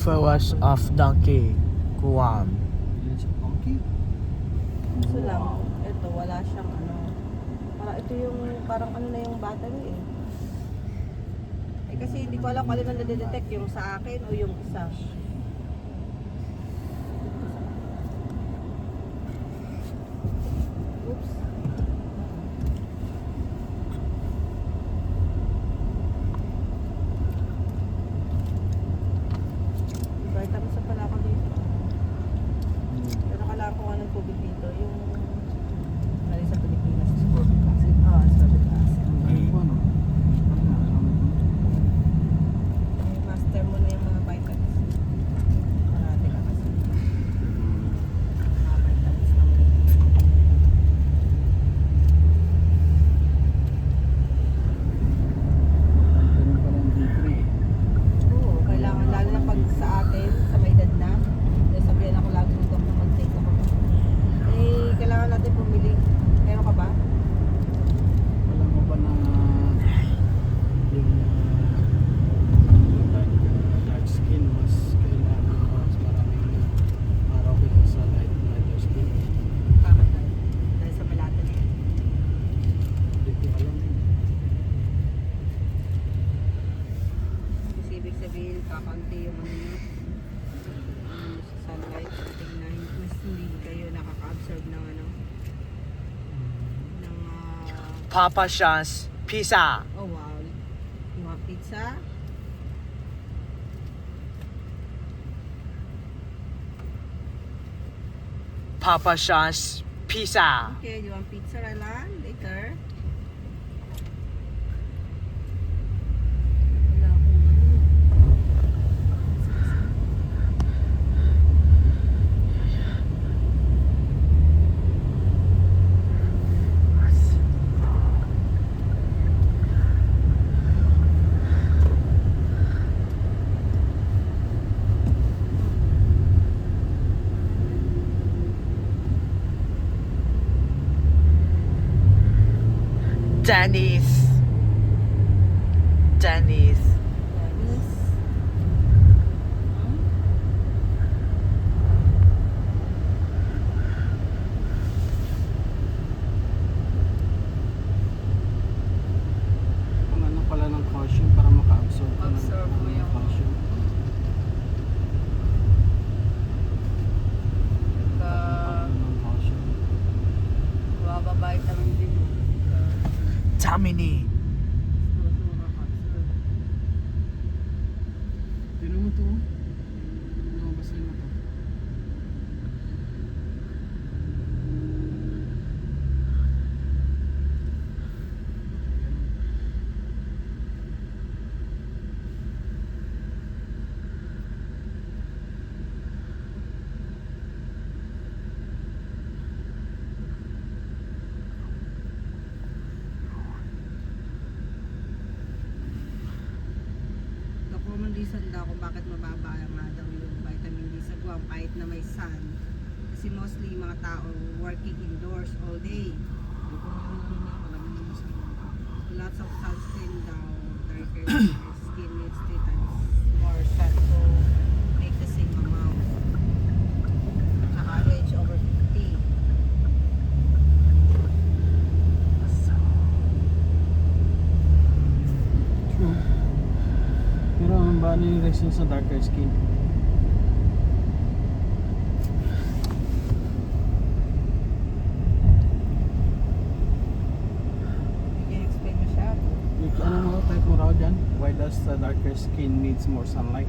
Flowers of Donkey Guam. Yan sa Donkey. Gusto lang, ito wala siyang ano. Ito yung parang ano na yung battery eh. Kasi hindi ko alam kung ano na nadedetect yung sa akin o yung isa. Oops. Vitamins na pala ako dito. Pero kailangan ko nga ng tubig dito. Yung nari sa Pilipinas. Ascorbic acid. Ascorbic acid. Master mo na yung mga vitamins. Parati ka kasi. Mga vitamins na mo. Ganun pala yung D3. Oo, kailangan lalo na pag sa atin, sa may edad na. Dahil sabihan ako lagi ng doktor mag-take ako. Eh, kailangan natin bumili. Meron ka ba? Alam mo ba na yung dark skin mas kailangan mas maraming araw kita sa lighter skin? Bakit tayo? Dahil sa melatonin. Hindi ko alam eh. Kasi ibig sabihin, kakanti yung ano nyo. Sa sunlight, tingnan. Mas hindi kayo nakaka-absorb ng ano. Ng, Papa John's Pizza. oh wow. You want pizza? Papa John's Pizza. Okay, you want pizza Ralan? Later. Wala akong ano. Denny's. Denny's. Dennis. Ang ano pala ng calcium para maka-absorb ka ng Absorb mo yung- calcium. Pagka Ng calcium. baba vitamin D mo. Tamini. Tinan mo to. Basin mo to. Reason daw kung bakit mababa nga daw yung vitamin D sa Guam kahit na may sun. Kasi mostly mga tao working indoors all day. Lots of sunscreen daw. Darker skin needs 3 times more sun to make the same amount. Tsaka age over 50. True. Pero ang ba ni reason sa darker skin? Hindi explain masyado. Ano mo type mo raw dyan? Why does the darker skin needs more sunlight?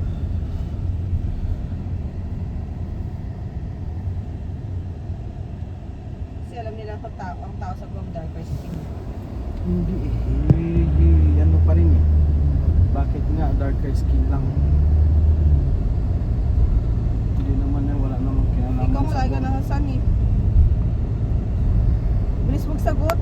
Kasi alam nila ang tao sa Guam darker skin. Hindi ano pa rin eh. Bakit nga darker skin lang? Hindi naman yan, wala namang kinalaman Ikaw sa malay ka buwan. na sa sun eh. Bilis magsagot.